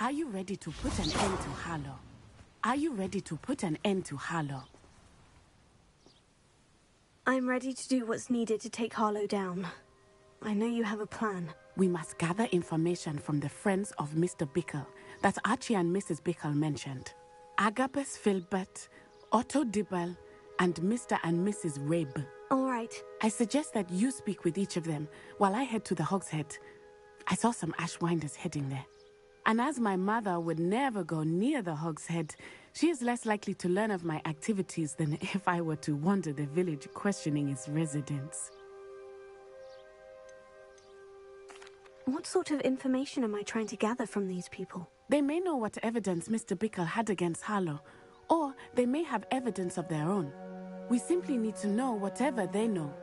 Are you ready to put an end to Harlow? Are you ready to put an end to Harlow? I'm ready to do what's needed to take Harlow down. I know you have a plan. We must gather information from the friends of Mr. Bickle that Archie and Mrs. Bickle mentioned. Agabus Filbert, Otto Dibble, and Mr. and Mrs. Rabe. All right. I suggest that you speak with each of them while I head to the Hogshead. I saw some Ashwinders heading there. And as my mother would never go near the Hogshead, she is less likely to learn of my activities than if I were to wander the village questioning its residents. What sort of information am I trying to gather from these people? They may know what evidence Mr. Bickle had against Harlow, or they may have evidence of their own. We simply need to know whatever they know.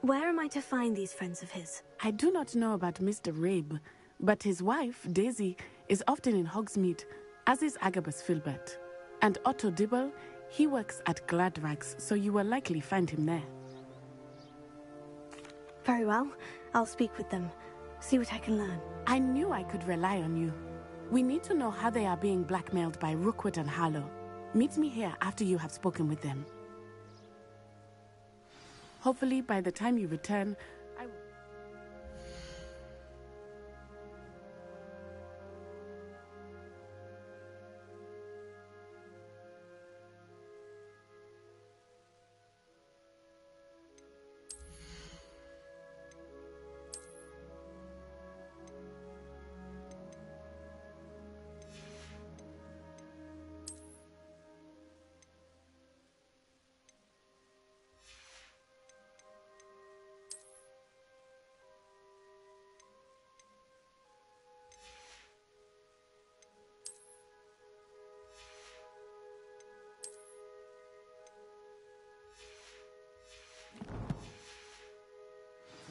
Where am I to find these friends of his? I do not know about Mr. Rabe, but his wife, Daisy, is often in Hogsmeade, as is Agabus Filbert. And Otto Dibble, he works at Gladrags, so you will likely find him there. Very well. I'll speak with them. See what I can learn. I knew I could rely on you. We need to know how they are being blackmailed by Rookwood and Harlow. Meet me here after you have spoken with them. Hopefully, by the time you return, I will...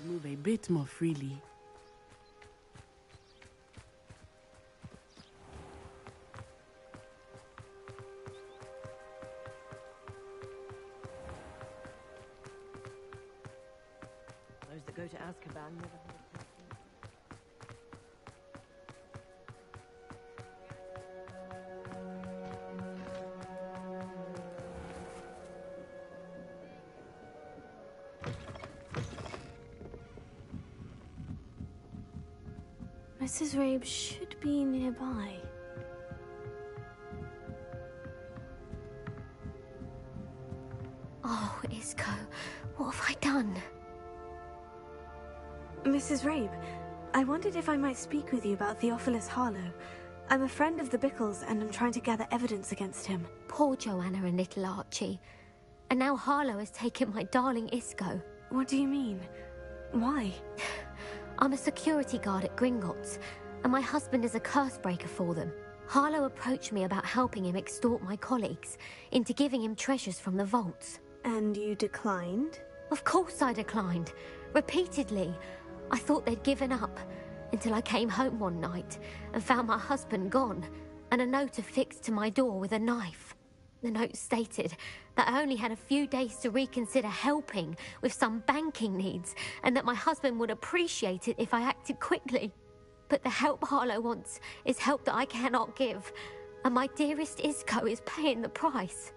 move a bit more freely. Those that go to Azkaban never heard of Mrs. Rabe should be nearby. Oh, Isco, what have I done? Mrs. Rabe, I wondered if I might speak with you about Theophilus Harlow. I'm a friend of the Bickles and I'm trying to gather evidence against him. Poor Joanna and little Archie. And now Harlow has taken my darling Isco. What do you mean? Why? I'm a security guard at Gringotts, and my husband is a curse breaker for them. Harlow approached me about helping him extort my colleagues into giving him treasures from the vaults. And you declined? Of course I declined. Repeatedly. I thought they'd given up, until I came home one night and found my husband gone, and a note affixed to my door with a knife. The note stated that I only had a few days to reconsider helping with some banking needs, and that my husband would appreciate it if I acted quickly. But the help Harlow wants is help that I cannot give, and my dearest Isco is paying the price.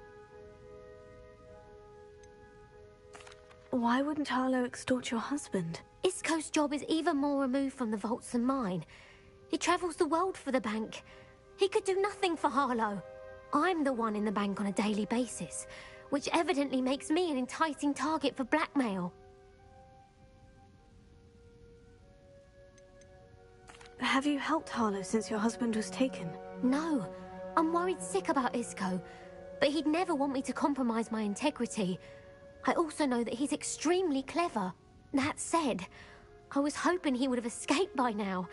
Why wouldn't Harlow extort your husband? Isco's job is even more removed from the vaults than mine. He travels the world for the bank. He could do nothing for Harlow. I'm the one in the bank on a daily basis, which evidently makes me an enticing target for blackmail. Have you helped Harlow since your husband was taken? No, I'm worried sick about Isco, but he'd never want me to compromise my integrity. I also know that he's extremely clever. That said, I was hoping he would have escaped by now.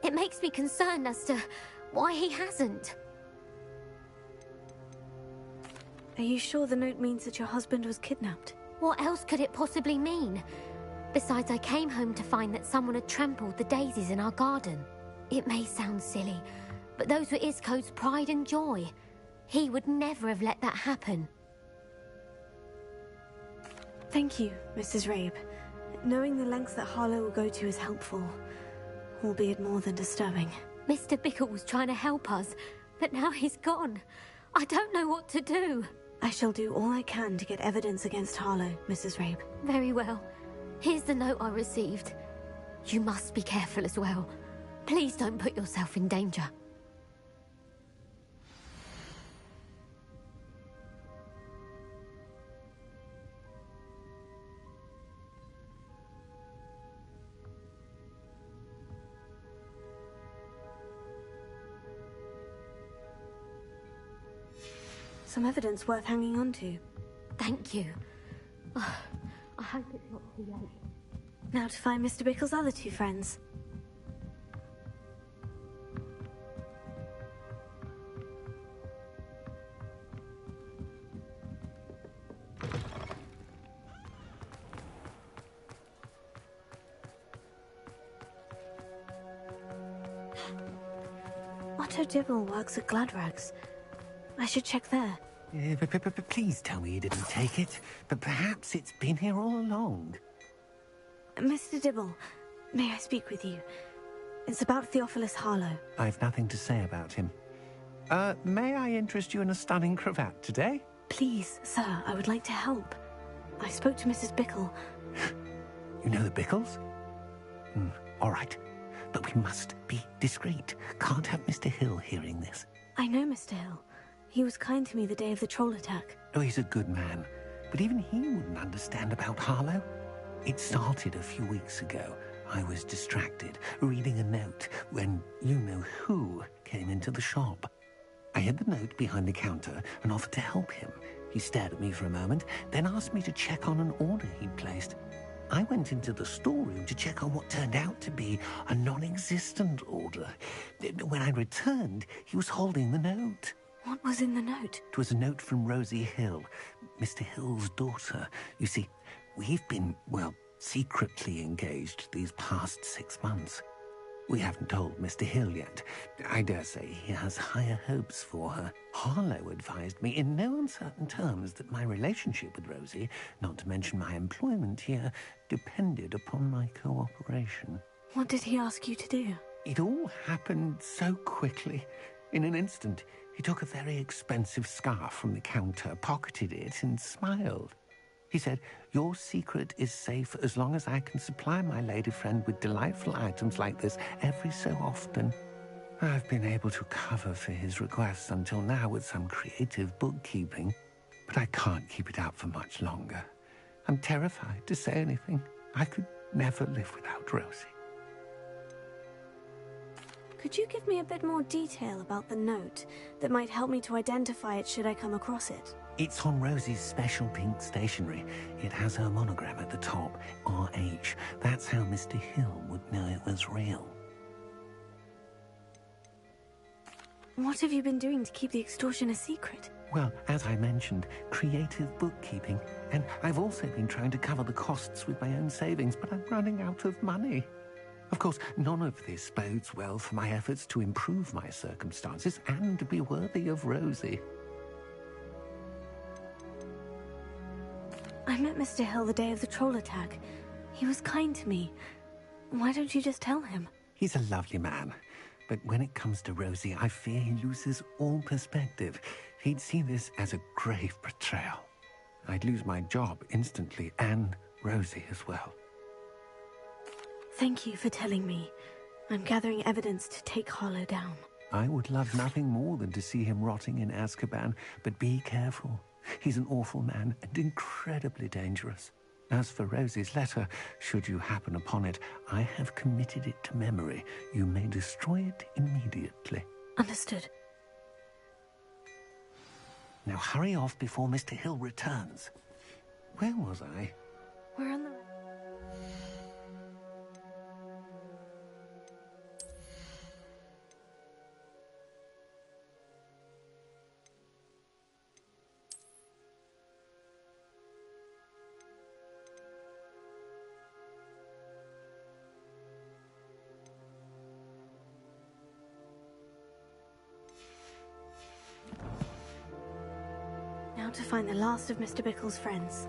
It makes me concerned as to why he hasn't. Are you sure the note means that your husband was kidnapped? What else could it possibly mean? Besides, I came home to find that someone had trampled the daisies in our garden. It may sound silly, but those were Isco's pride and joy. He would never have let that happen. Thank you, Mrs. Rabe. Knowing the lengths that Harlow will go to is helpful. albeit more than disturbing. Mr. Bickle was trying to help us, but now he's gone. I don't know what to do. I shall do all I can to get evidence against Harlow, Mrs. Rabe. Very well. Here's the note I received. You must be careful as well. Please don't put yourself in danger. Some evidence worth hanging on to. Thank you. Oh, I hope it's not too late. Now to find Mr. Bickle's other two friends. Otto Dibble works at Gladrags. I should check there. But please tell me you didn't take it. But perhaps it's been here all along. Mr. Dibble, may I speak with you? It's about Theophilus Harlow. I've nothing to say about him. May I interest you in a stunning cravat today? Please, sir, I would like to help. I spoke to Mrs. Bickle. You know the Bickles? All right. But we must be discreet. Can't have Mr. Hill hearing this. I know Mr. Hill. He was kind to me the day of the troll attack. Oh, he's a good man. But even he wouldn't understand about Harlow. It started a few weeks ago. I was distracted, reading a note, when you-know-who came into the shop. I hid the note behind the counter and offered to help him. He stared at me for a moment, then asked me to check on an order he'd placed. I went into the storeroom to check on what turned out to be a non-existent order. When I returned, he was holding the note. What was in the note? It was a note from Rosie Hill, Mr. Hill's daughter. You see, we've been, well, secretly engaged these past 6 months. We haven't told Mr. Hill yet. I dare say he has higher hopes for her. Harlow advised me in no uncertain terms that my relationship with Rosie, not to mention my employment here, depended upon my cooperation. What did he ask you to do? It all happened so quickly. In an instant, he took a very expensive scarf from the counter, pocketed it, and smiled. He said, "Your secret is safe as long as I can supply my lady friend with delightful items like this every so often." I've been able to cover for his requests until now with some creative bookkeeping, but I can't keep it up for much longer. I'm terrified to say anything. I could never live without Rosie. Could you give me a bit more detail about the note that might help me to identify it should I come across it? It's on Rosie's special pink stationery. It has her monogram at the top, RH. That's how Mr. Hill would know it was real. What have you been doing to keep the extortion a secret? Well, as I mentioned, creative bookkeeping. And I've also been trying to cover the costs with my own savings, but I'm running out of money. Of course, none of this bodes well for my efforts to improve my circumstances and to be worthy of Rosie. I met Mr. Hill the day of the troll attack. He was kind to me. Why don't you just tell him? He's a lovely man. But when it comes to Rosie, I fear he loses all perspective. He'd see this as a grave betrayal. I'd lose my job instantly, and Rosie as well. Thank you for telling me. I'm gathering evidence to take Harlow down. I would love nothing more than to see him rotting in Azkaban, but be careful. He's an awful man and incredibly dangerous. As for Rosie's letter, should you happen upon it, I have committed it to memory. You may destroy it immediately. Understood. Now hurry off before Mr. Hill returns. Where was I? We're on the... Now to find the last of Mr. Bickle's friends.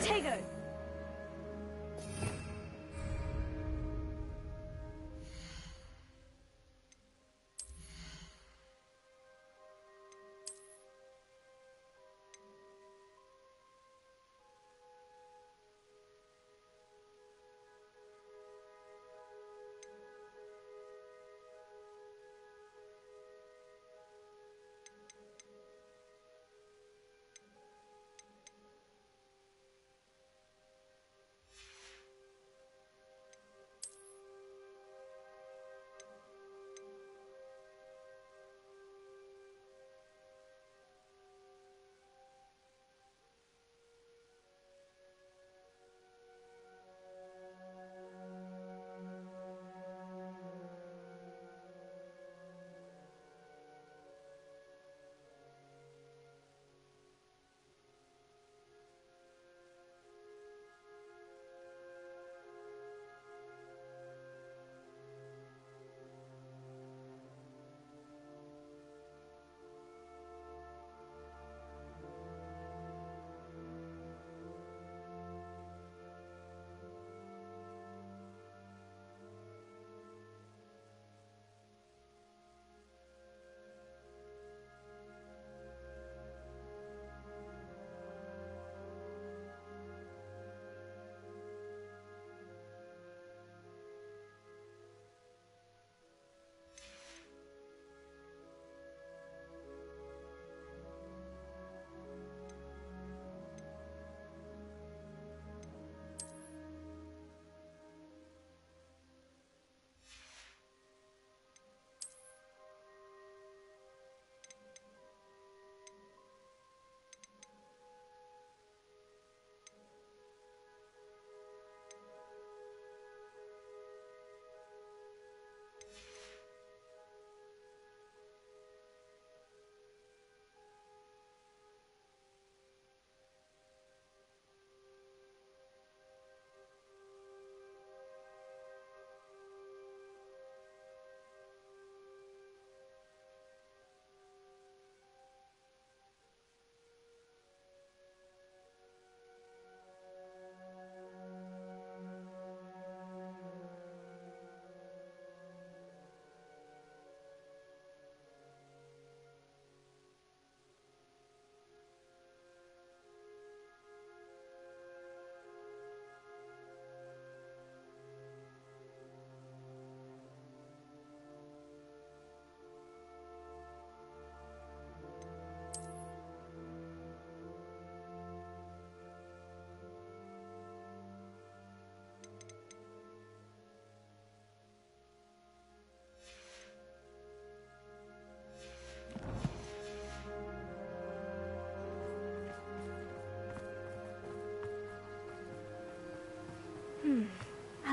Tego!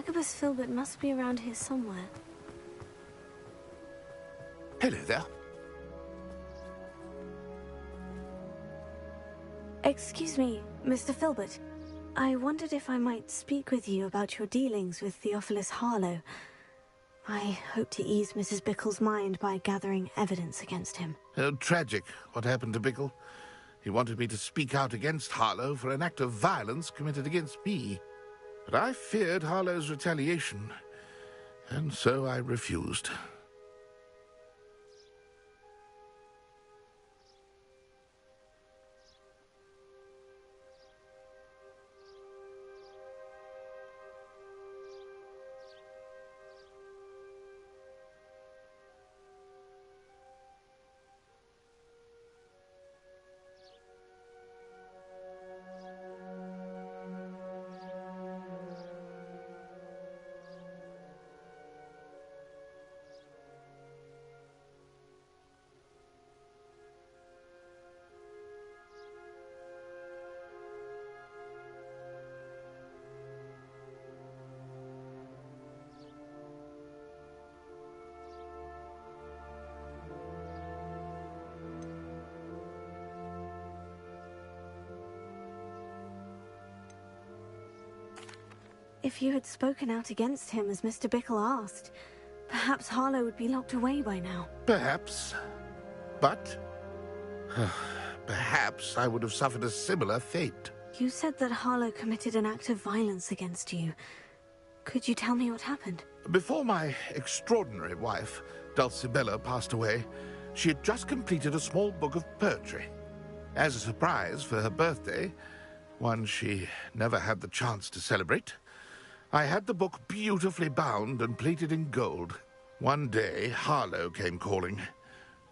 Agabus Filbert must be around here somewhere. Hello there. Excuse me, Mr. Filbert. I wondered if I might speak with you about your dealings with Theophilus Harlow. I hope to ease Mrs. Bickle's mind by gathering evidence against him. Oh, tragic, what happened to Bickle. He wanted me to speak out against Harlow for an act of violence committed against me. But I feared Harlow's retaliation, and so I refused. If you had spoken out against him as Mr. Bickle asked, perhaps Harlow would be locked away by now. Perhaps. But perhaps I would have suffered a similar fate. You said that Harlow committed an act of violence against you. Could you tell me what happened? Before my extraordinary wife, Dulcibella, passed away, she had just completed a small book of poetry. As a surprise for her birthday, one she never had the chance to celebrate, I had the book beautifully bound and plated in gold. One day, Harlow came calling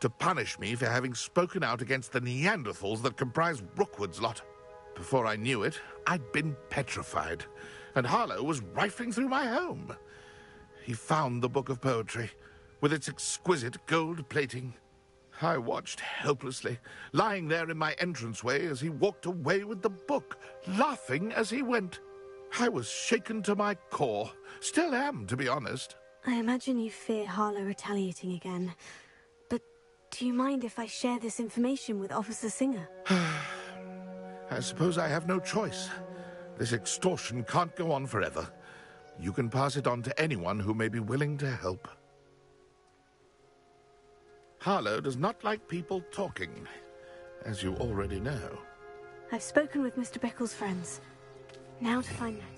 to punish me for having spoken out against the Neanderthals that comprise Rookwood's lot. Before I knew it, I'd been petrified, and Harlow was rifling through my home. He found the book of poetry, with its exquisite gold plating. I watched helplessly, lying there in my entranceway as he walked away with the book, laughing as he went. I was shaken to my core. Still am, to be honest. I imagine you fear Harlow retaliating again. But do you mind if I share this information with Officer Singer? I suppose I have no choice. This extortion can't go on forever. You can pass it on to anyone who may be willing to help. Harlow does not like people talking, as you already know. I've spoken with Mr. Bickle's friends. Now to find Natty.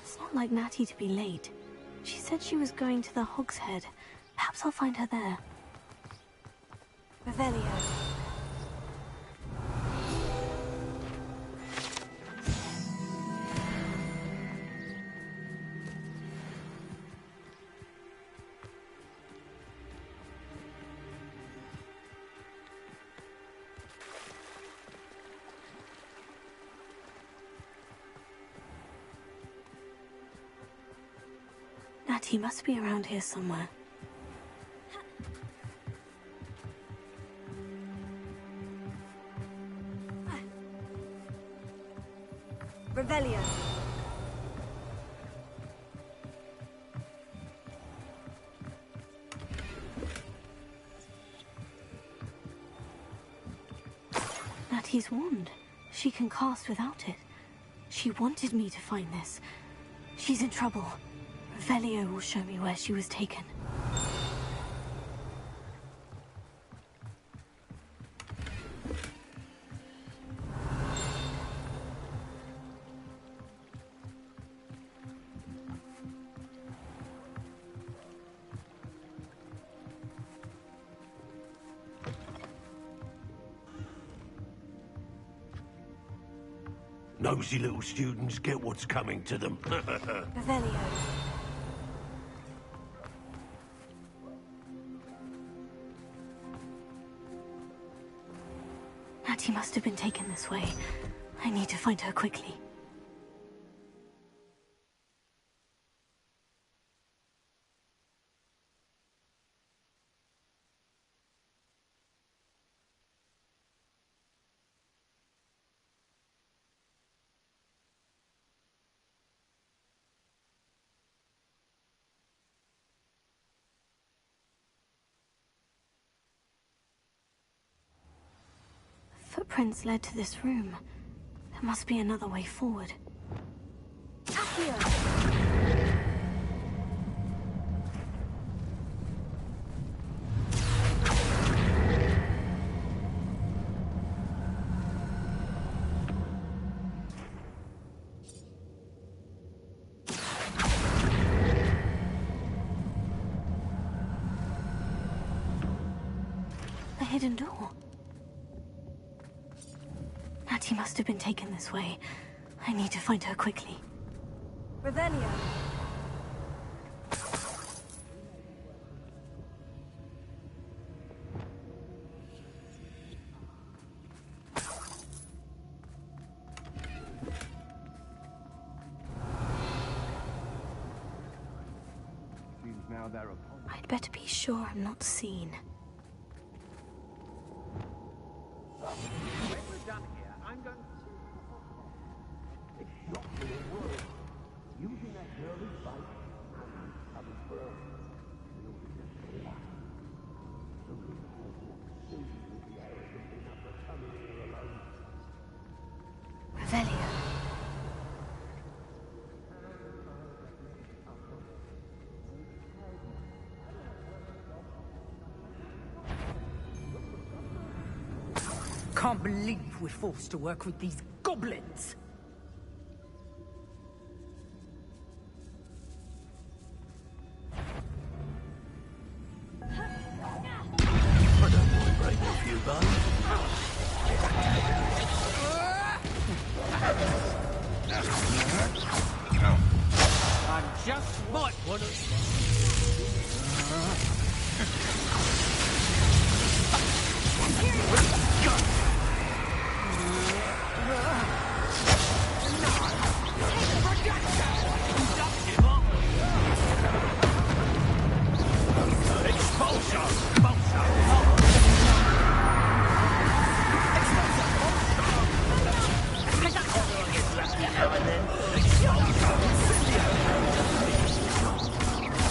It's not like Natty to be late. She said she was going to the Hog's Head. Perhaps I'll find her there. Revelio. Natty must be around here somewhere. Revelio. Natty's wand. She can cast without it. She wanted me to find this. She's in trouble. Revelio will show me where she was taken. Nosy little students get what's coming to them. Revelio. Natty must have been taken this way. I need to find her quickly. Footprints led to this room. There must be another way forward. Accio! A hidden door. Natty must have been taken this way. I need to find her quickly. Revelio. I'd better be sure I'm not seen. When we're done here, I'm going to... Using that girlish bite, coming first. Revelio. Can't believe we're forced to work with these goblins. Break a few bones. I just might want to...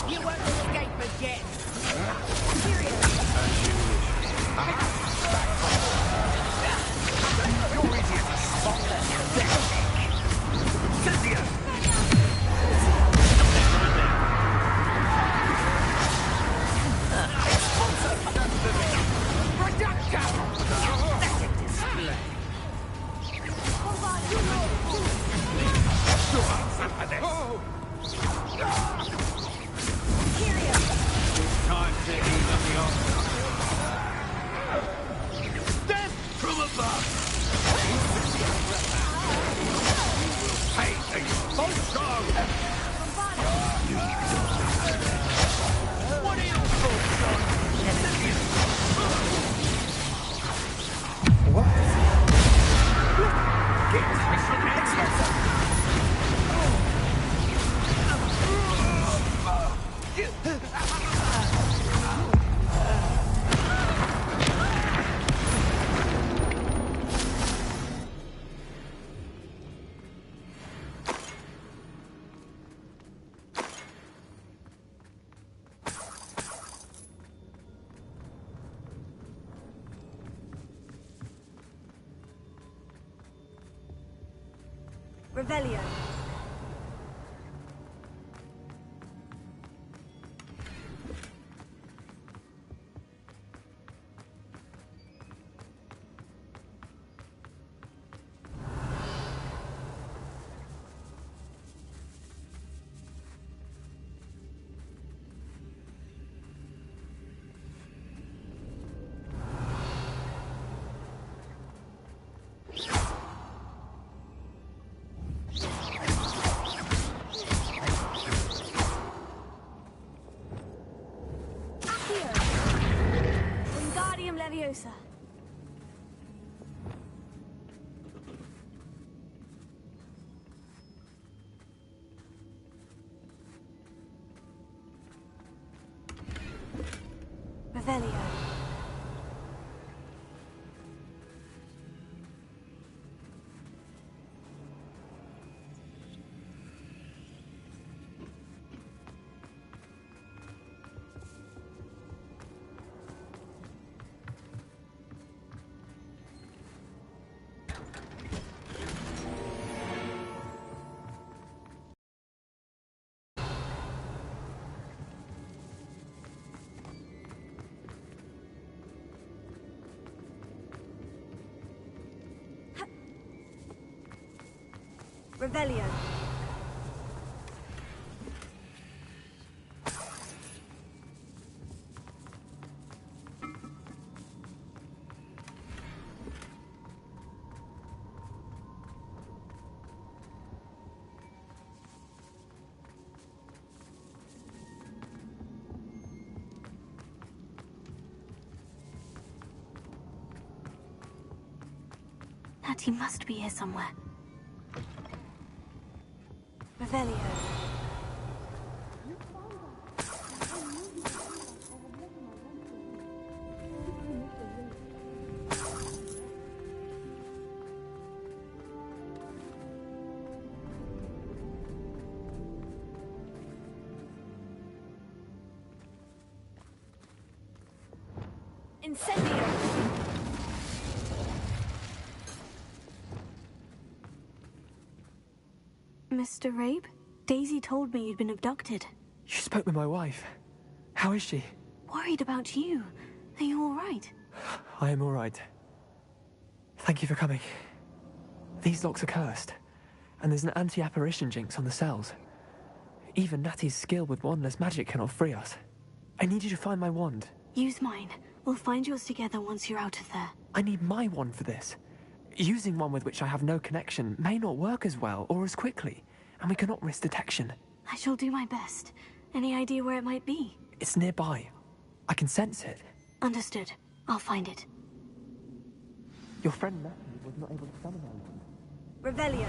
You won't escape again. Time to ease up the arm. Death from above! Hey, expulsion! What are your thoughts on... Revelio. Wingardium Leviosa. Revelio. Revelio. Natty must be here somewhere. Revelio. Incendio! Mr. Rabe? Daisy told me you'd been abducted. You spoke with my wife. How is she? Worried about you. Are you all right? I am all right. Thank you for coming. These locks are cursed, and there's an anti-apparition jinx on the cells. Even Natty's skill with wandless magic cannot free us. I need you to find my wand. Use mine. We'll find yours together once you're out of there. I need my wand for this. Using one with which I have no connection may not work as well or as quickly, and we cannot risk detection. I shall do my best. Any idea where it might be? It's nearby. I can sense it. Understood. I'll find it. Your friend Natty was not able to summon my wand. Revelio.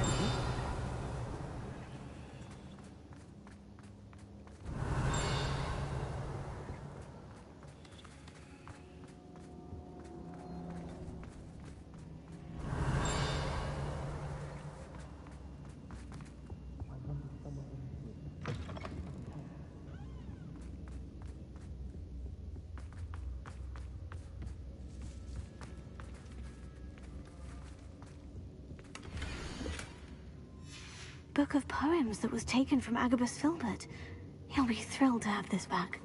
Book of poems that was taken from Agabus Filbert. He'll be thrilled to have this back.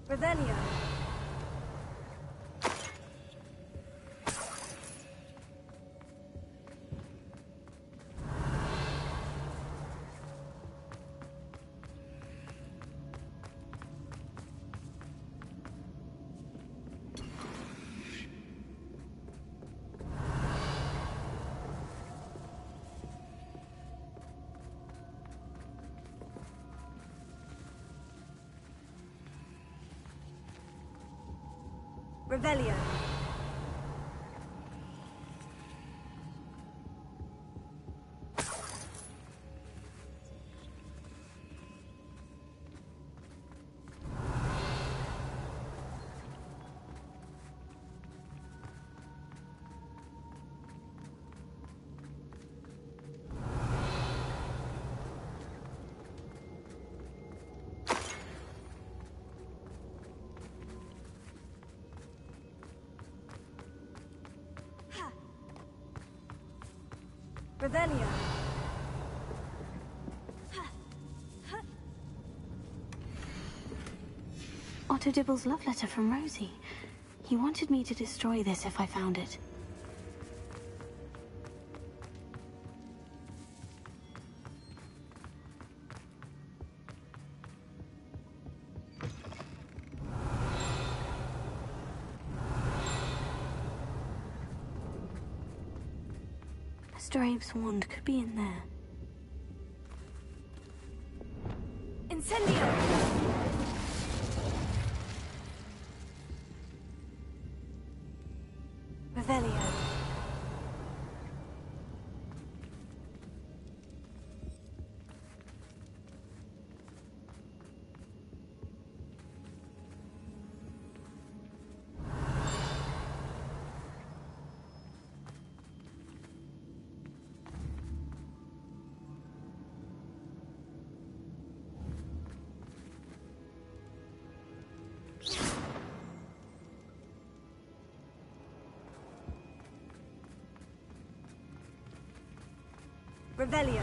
Revelio. Revelio. Revelio. Otto Dibble's love letter from Rosie. He wanted me to destroy this if I found it. Mr. Abe's wand could be in there. Incendio! Revelio. Revelio.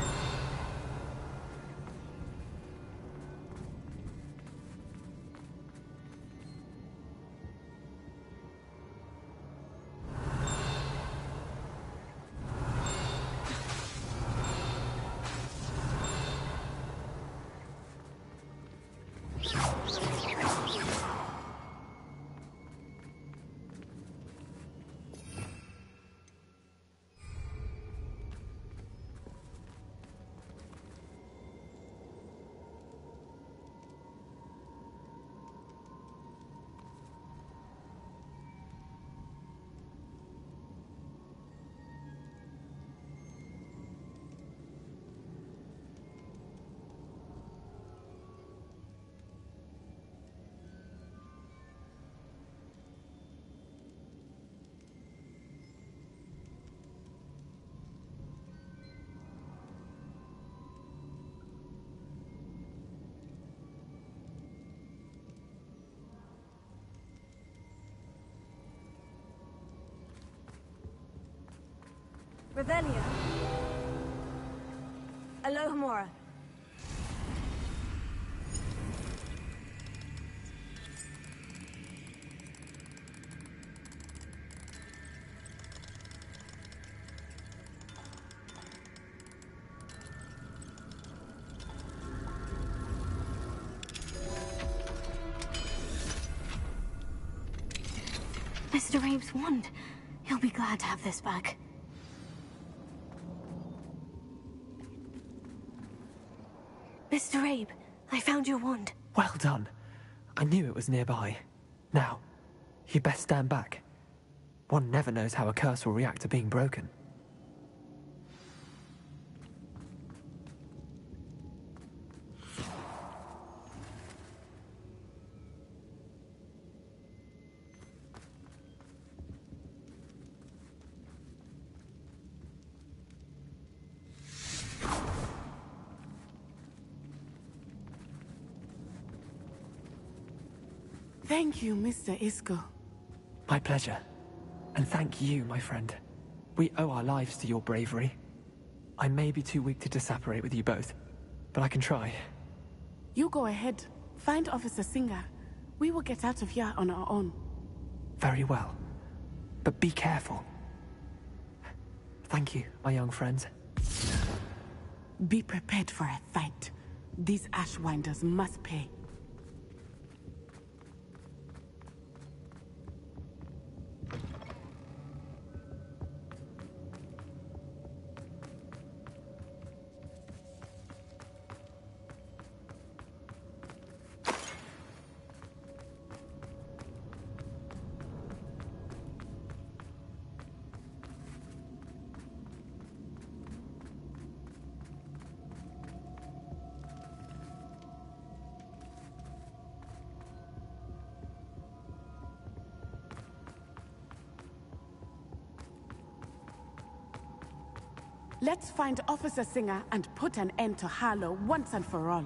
Revelia. Alohomora. Mr. Abe's wand. He'll be glad to have this back. Mr. Abe, I found your wand. Well done. I knew it was nearby. Now, you best stand back. One never knows how a curse will react to being broken. Thank you, Mr. Isco. My pleasure. And thank you, my friend. We owe our lives to your bravery. I may be too weak to disapparate with you both, but I can try. You go ahead. Find Officer Singer. We will get out of here on our own. Very well. But be careful. Thank you, my young friends. Be prepared for a fight. These Ashwinders must pay. Let's find Officer Singer and put an end to Harlow once and for all.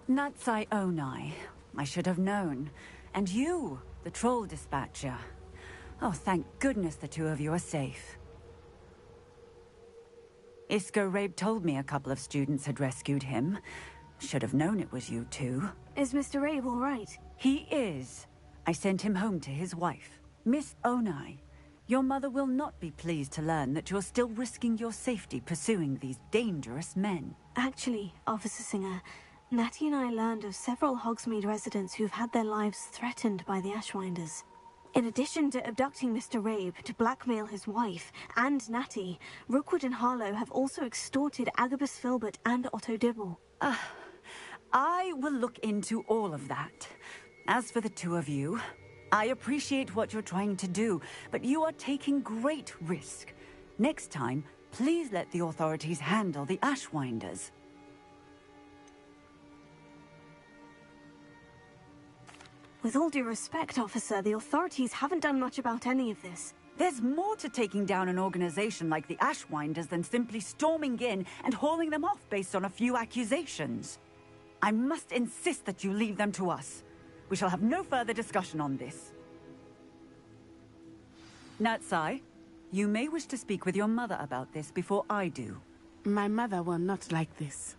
Natsai Onai. I should have known. And you, the troll dispatcher. Oh, thank goodness the two of you are safe. Isco Rabe told me a couple of students had rescued him. Should have known it was you two. Is Mr. Rabe all right? He is. I sent him home to his wife. Miss Onai, your mother will not be pleased to learn that you're still risking your safety pursuing these dangerous men. Actually, Officer Singer, Natty and I learned of several Hogsmeade residents who've had their lives threatened by the Ashwinders. In addition to abducting Mr. Rabe to blackmail his wife and Natty, Rookwood and Harlow have also extorted Agabus Filbert and Otto Dibble. I will look into all of that. As for the two of you, I appreciate what you're trying to do, but you are taking great risk. Next time, please let the authorities handle the Ashwinders. With all due respect, officer, the authorities haven't done much about any of this. There's more to taking down an organization like the Ashwinders than simply storming in and hauling them off based on a few accusations. I must insist that you leave them to us. We shall have no further discussion on this. Natsai, you may wish to speak with your mother about this before I do. My mother will not like this.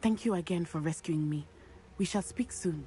Thank you again for rescuing me. We shall speak soon.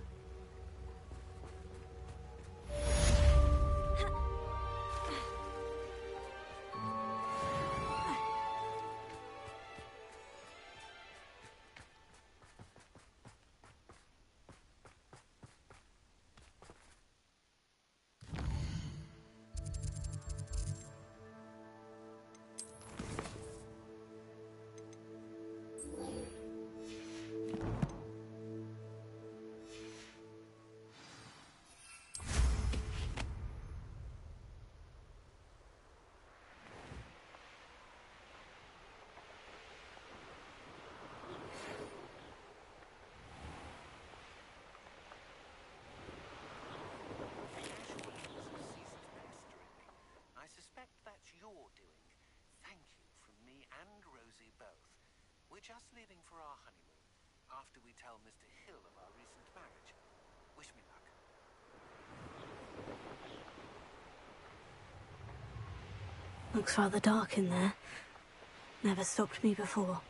We're just leaving for our honeymoon, after we tell Mr. Hill of our recent marriage. Wish me luck. Looks rather dark in there. Never stopped me before.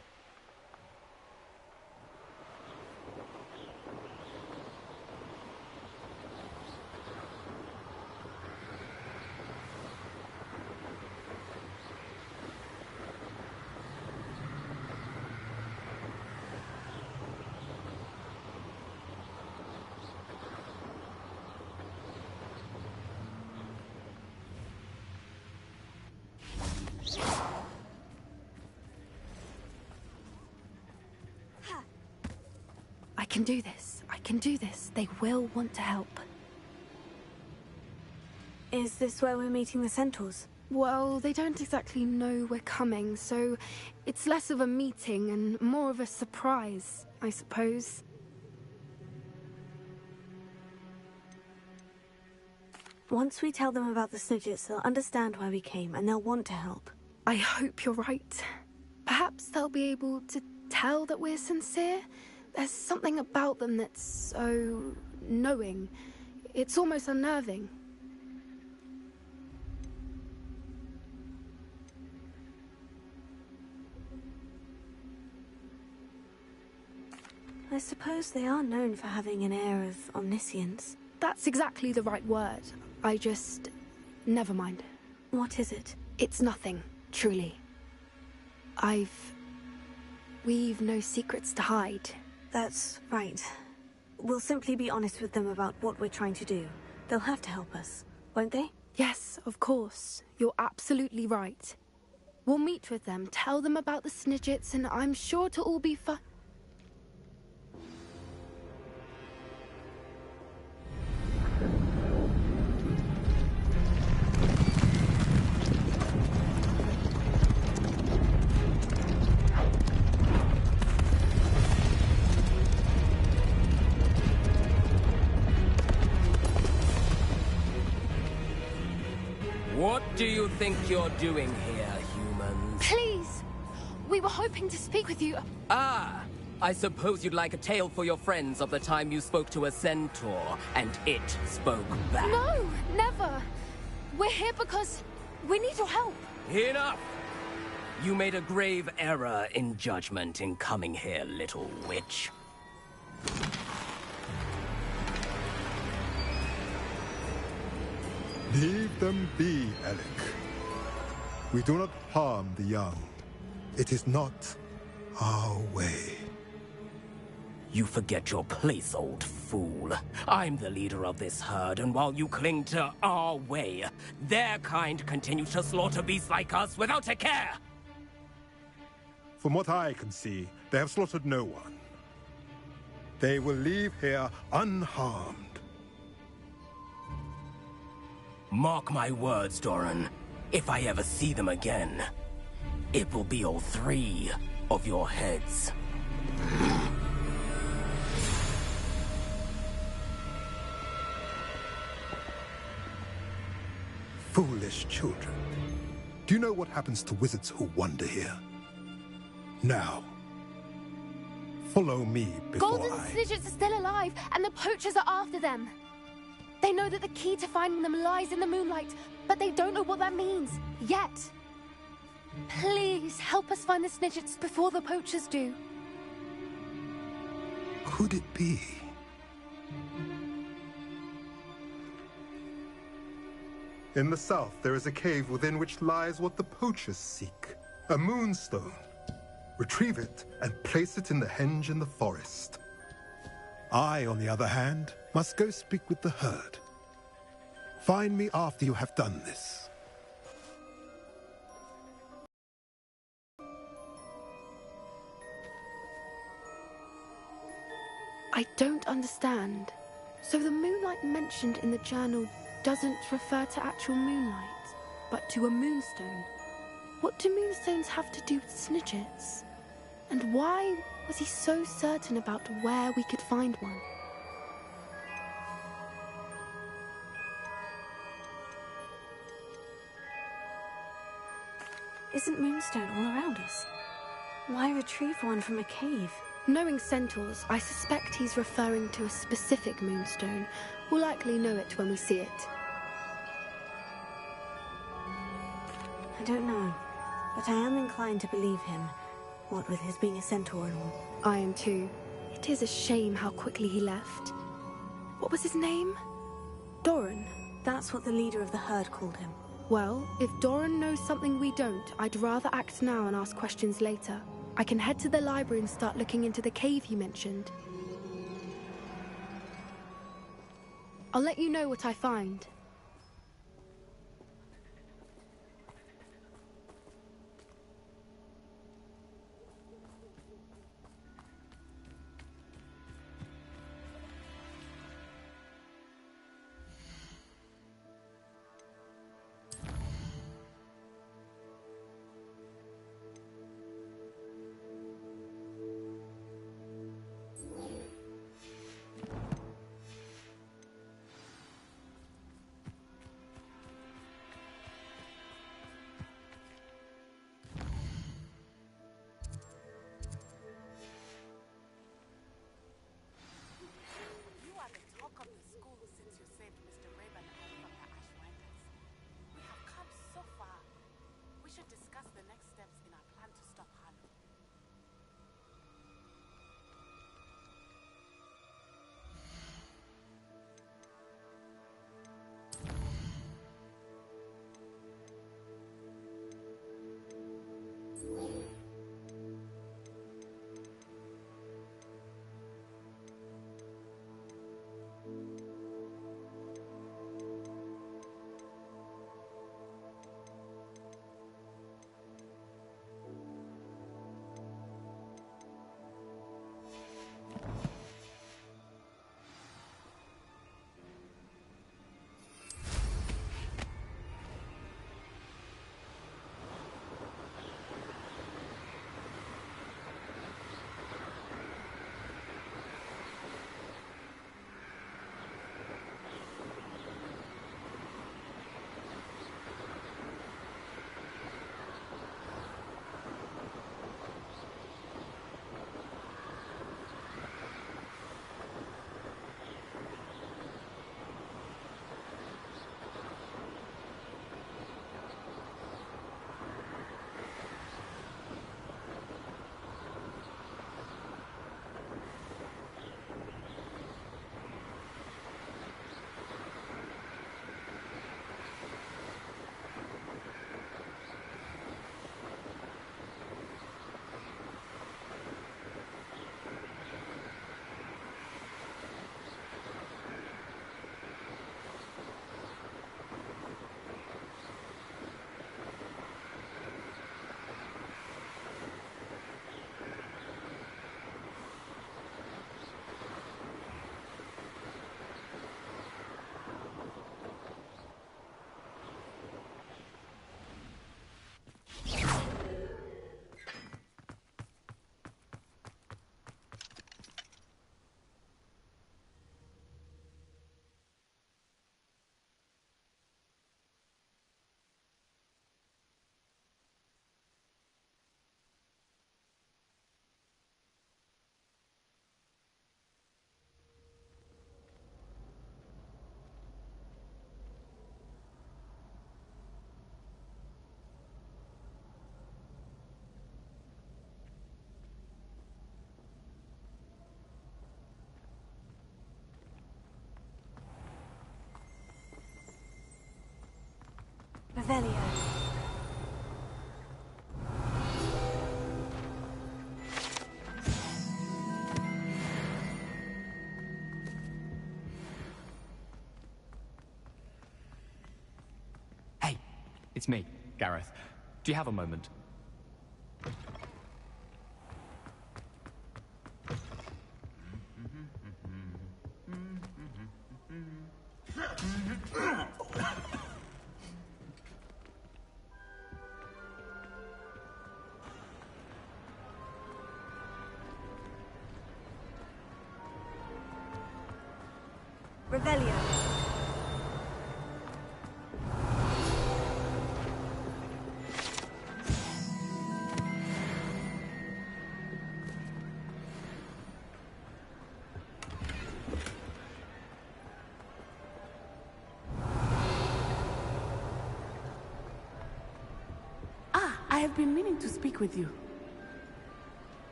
I can do this. I can do this. They will want to help. Is this where we're meeting the centaurs? Well, they don't exactly know we're coming, so it's less of a meeting and more of a surprise, I suppose. Once we tell them about the Snidgets, they'll understand why we came and they'll want to help. I hope you're right. Perhaps they'll be able to tell that we're sincere. There's something about them that's so knowing. It's almost unnerving. I suppose they are known for having an air of omniscience. That's exactly the right word. I just... never mind. What is it? It's nothing, truly. We've no secrets to hide. That's right. We'll simply be honest with them about what we're trying to do. They'll have to help us, won't they? Yes, of course. You're absolutely right. We'll meet with them, tell them about the Snidgets, and I'm sure to all be fun. What do you think you're doing here, humans? Please! We were hoping to speak with you. Ah! I suppose you'd like a tale for your friends of the time you spoke to a centaur, and it spoke back. No, never! We're here because we need your help. Enough! You made a grave error in judgment in coming here, little witch. Leave them be, Alec. We do not harm the young. It is not our way. You forget your place, old fool. I'm the leader of this herd, and while you cling to our way, their kind continue to slaughter beasts like us without a care! From what I can see, they have slaughtered no one. They will leave here unharmed. Mark my words, Doran. If I ever see them again, it will be all 3 of your heads. Foolish children. Do you know what happens to wizards who wander here? Now, follow me before Golden Snidgets are still alive, and the poachers are after them. They know that the key to finding them lies in the moonlight, but they don't know what that means, yet. Please, help us find the Snidgets before the poachers do. could it be? In the south, there is a cave within which lies what the poachers seek. A moonstone. Retrieve it and place it in the henge in the forest. I, on the other hand, must go speak with the herd. Find me after you have done this. I don't understand. So the moonlight mentioned in the journal doesn't refer to actual moonlight, but to a moonstone. What do moonstones have to do with snidgets? And why was he so certain about where we could find one? Isn't moonstone all around us? Why retrieve one from a cave? Knowing centaurs, I suspect he's referring to a specific moonstone. We'll likely know it when we see it. I don't know, but I am inclined to believe him, what with his being a centaur and all. I am too. It is a shame how quickly he left. What was his name? Doran. That's what the leader of the herd called him. Well, if Doran knows something we don't, I'd rather act now and ask questions later. I can head to the library and start looking into the cave you mentioned. I'll let you know what I find. Revelio. Hey, it's me, Gareth. Do you have a moment? Revelio. I have been meaning to speak with you.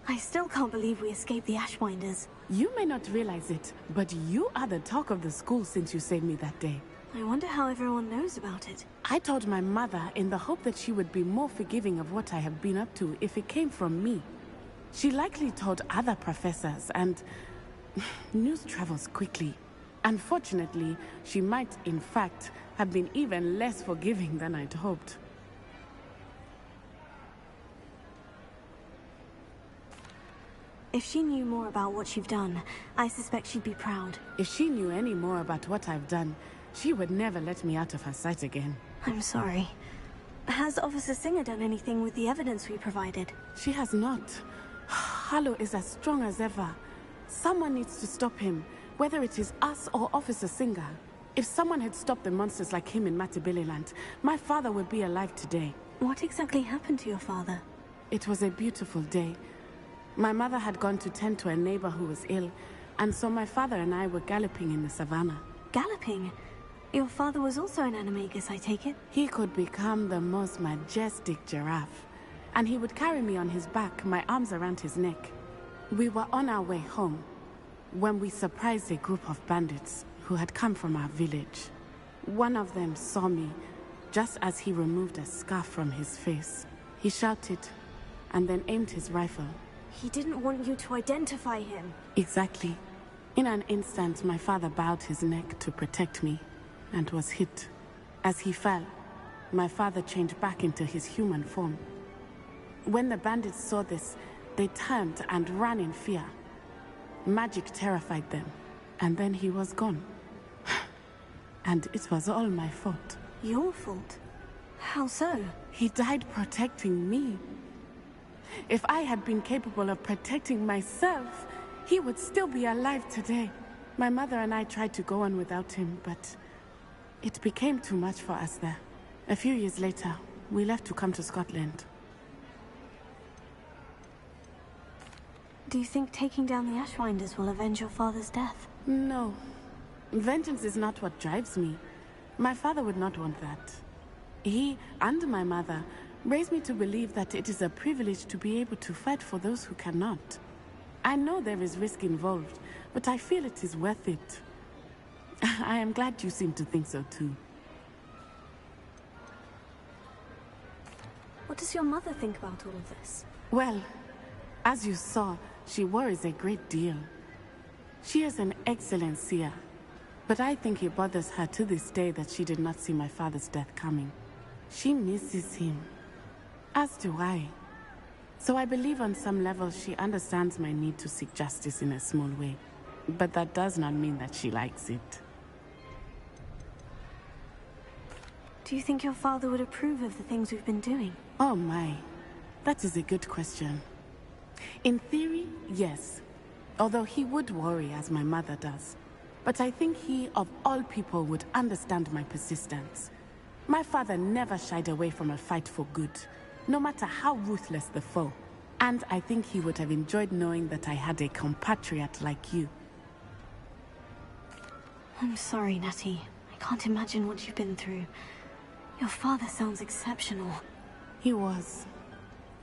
I still can't believe we escaped the Ashwinders. You may not realize it, but you are the talk of the school since you saved me that day. I wonder how everyone knows about it. I told my mother in the hope that she would be more forgiving of what I have been up to if it came from me. She likely told other professors, and news travels quickly. Unfortunately, she might, in fact, have been even less forgiving than I'd hoped. If she knew more about what you've done, I suspect she'd be proud. If she knew any more about what I've done, she would never let me out of her sight again. I'm sorry. Has Officer Singer done anything with the evidence we provided? She has not. Harlow is as strong as ever. Someone needs to stop him, whether it is us or Officer Singer. If someone had stopped the monsters like him in Matabeleland, my father would be alive today. What exactly happened to your father? It was a beautiful day. My mother had gone to tend to a neighbor who was ill, and so my father and I were galloping in the savannah. Galloping? Your father was also an animagus, I take it? He could become the most majestic giraffe, and he would carry me on his back, my arms around his neck. We were on our way home when we surprised a group of bandits who had come from our village. One of them saw me just as he removed a scarf from his face. He shouted and then aimed his rifle. He didn't want you to identify him. Exactly. In an instant, my father bowed his neck to protect me and was hit. As he fell, my father changed back into his human form. When the bandits saw this, they turned and ran in fear. Magic terrified them, and then he was gone. And it was all my fault. Your fault? How so? He died protecting me. If I had been capable of protecting myself, he would still be alive today. My mother and I tried to go on without him, but it became too much for us there. A few years later, we left to come to Scotland. Do you think taking down the Ashwinders will avenge your father's death? No. Vengeance is not what drives me. My father would not want that. He and my mother raised me to believe that it is a privilege to be able to fight for those who cannot. I know there is risk involved, but I feel it is worth it. I am glad you seem to think so too. What does your mother think about all of this? Well, as you saw, she worries a great deal. She is an excellent seer, but I think it bothers her to this day that she did not see my father's death coming. She misses him, as do I. So I believe on some level she understands my need to seek justice in a small way. But that does not mean that she likes it. Do you think your father would approve of the things we've been doing? Oh my, that is a good question. In theory, yes. Although he would worry as my mother does. But I think he, of all people, would understand my persistence. My father never shied away from a fight for good, no matter how ruthless the foe. And I think he would have enjoyed knowing that I had a compatriot like you. I'm sorry, Natty. I can't imagine what you've been through. Your father sounds exceptional. He was.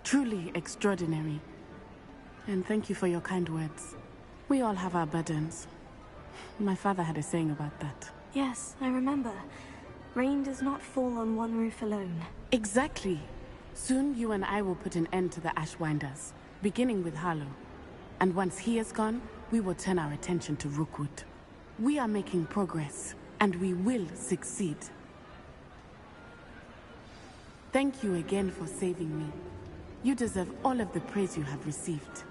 Truly extraordinary. And thank you for your kind words. We all have our burdens. My father had a saying about that. Yes, I remember. Rain does not fall on one roof alone. Exactly. Soon you and I will put an end to the Ashwinders, beginning with Harlow. And once he is gone, we will turn our attention to Rookwood. We are making progress, and we will succeed. Thank you again for saving me. You deserve all of the praise you have received.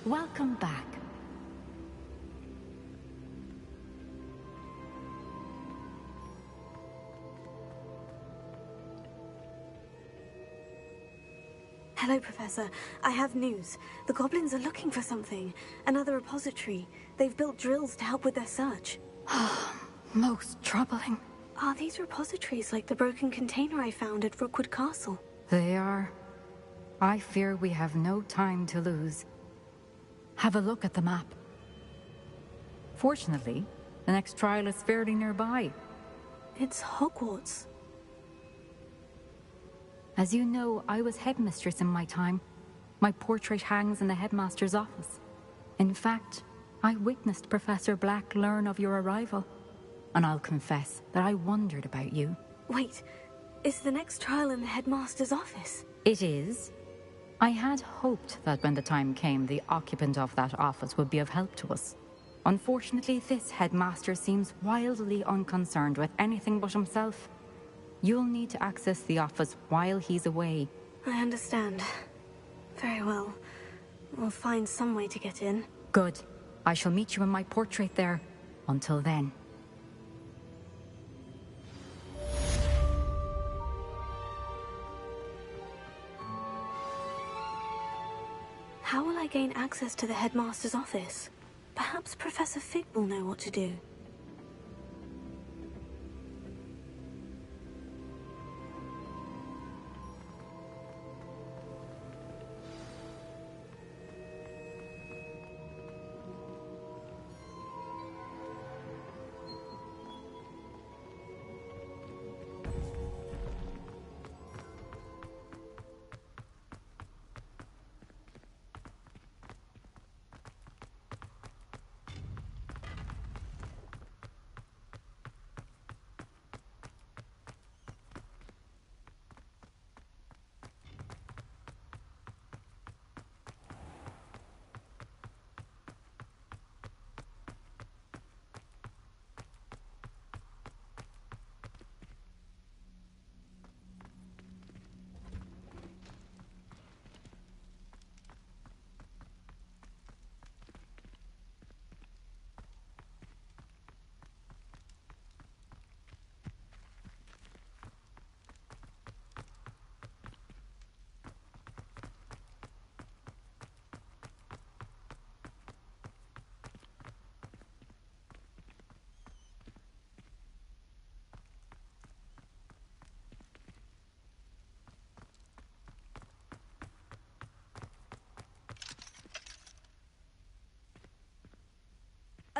Welcome back. Hello, Professor. I have news. The goblins are looking for something. Another repository. They've built drills to help with their search. Most troubling. Are these repositories like the broken container I found at Rookwood Castle? They are. I fear we have no time to lose. Have a look at the map. Fortunately, the next trial is fairly nearby. It's Hogwarts. As you know, I was headmistress in my time. My portrait hangs in the headmaster's office. In fact, I witnessed Professor Black learn of your arrival. And I'll confess that I wondered about you. Wait, is the next trial in the headmaster's office? It is. I had hoped that when the time came, the occupant of that office would be of help to us. Unfortunately, this headmaster seems wildly unconcerned with anything but himself. You'll need to access the office while he's away. I understand. Very well. We'll find some way to get in. Good. I shall meet you in my portrait there. Until then. How will I gain access to the headmaster's office? Perhaps Professor Fig will know what to do.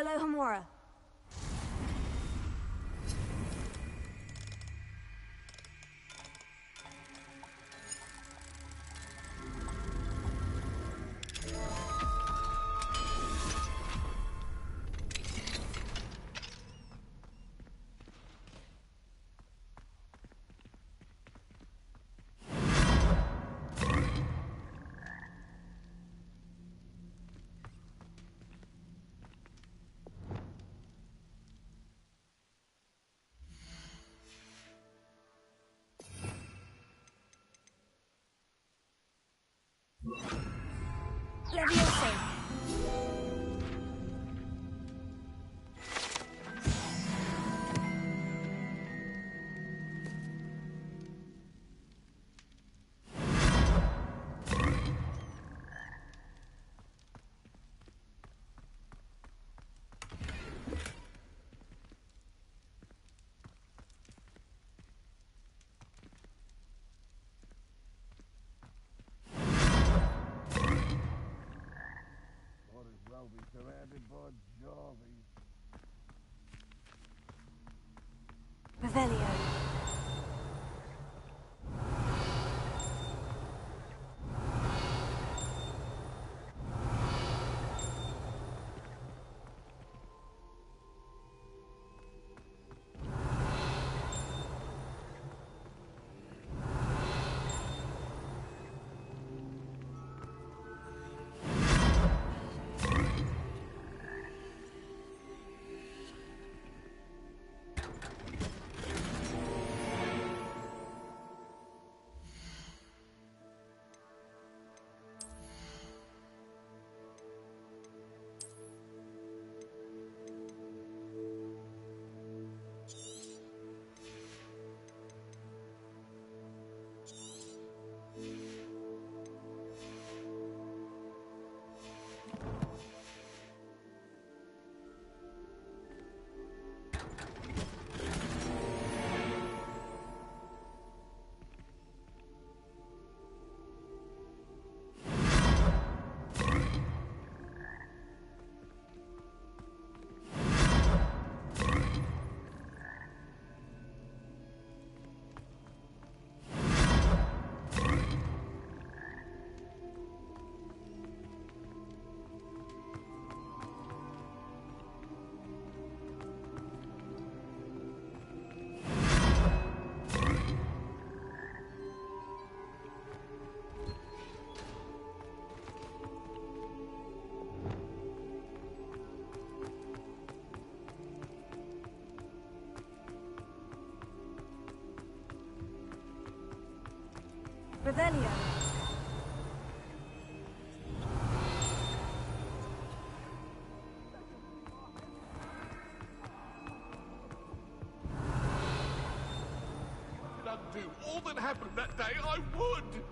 Alohomora. Leviosa. Well, be surrounded by Jarvies. Revelio. Revelio. If I'd undo all that happened that day, I would!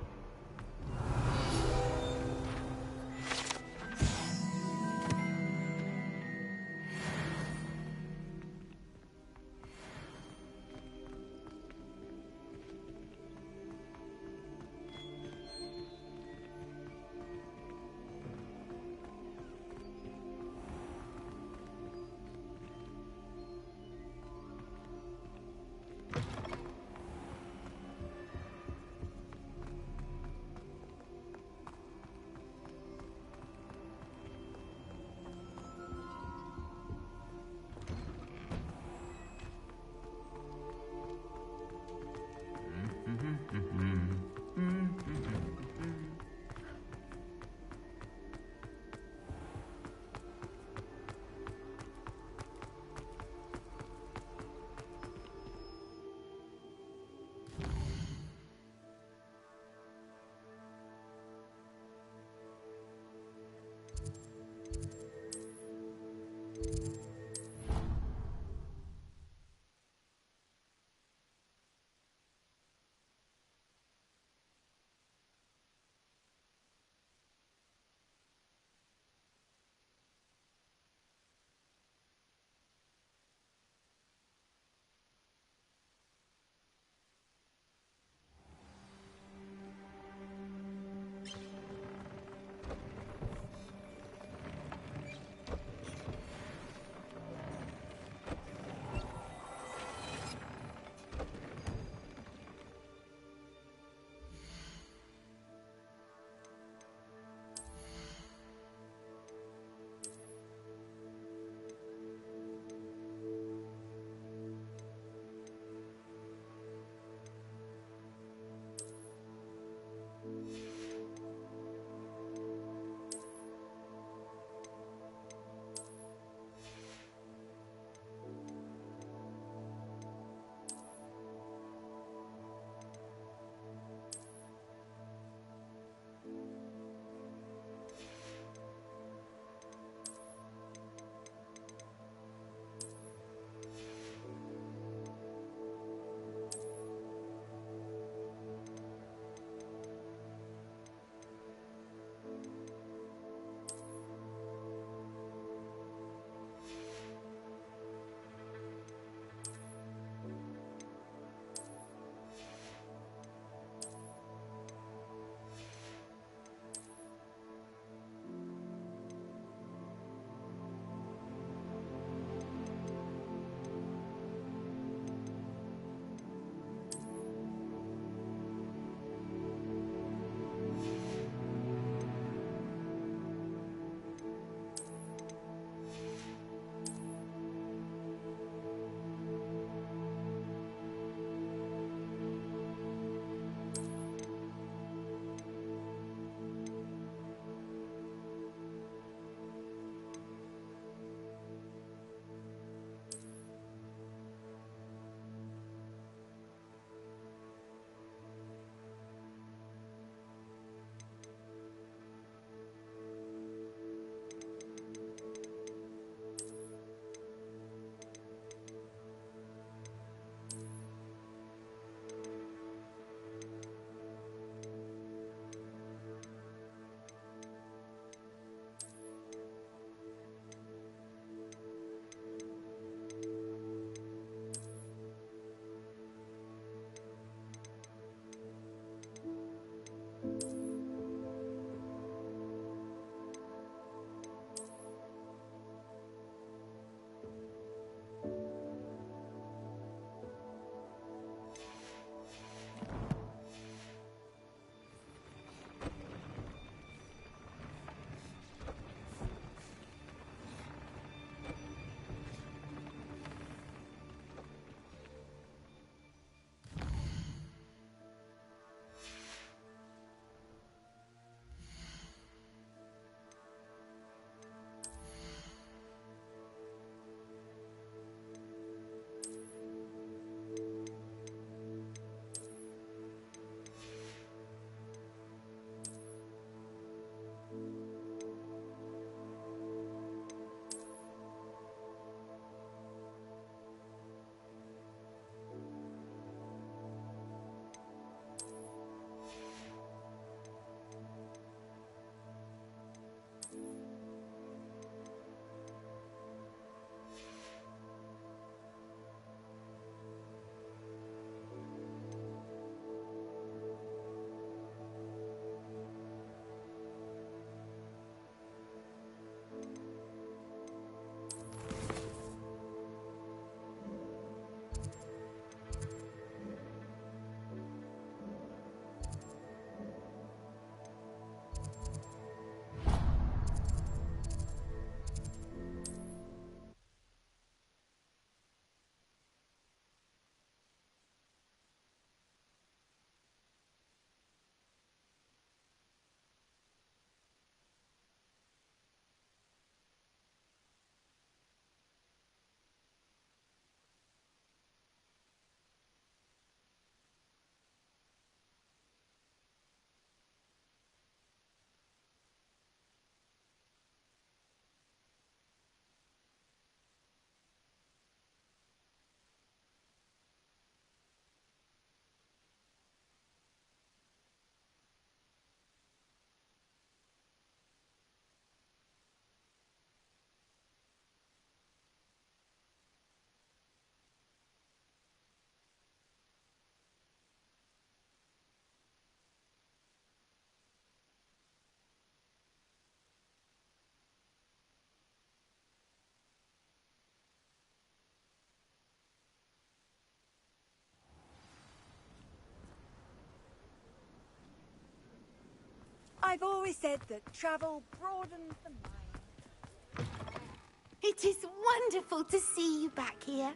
I've always said that travel broadens the mind. It is wonderful to see you back here.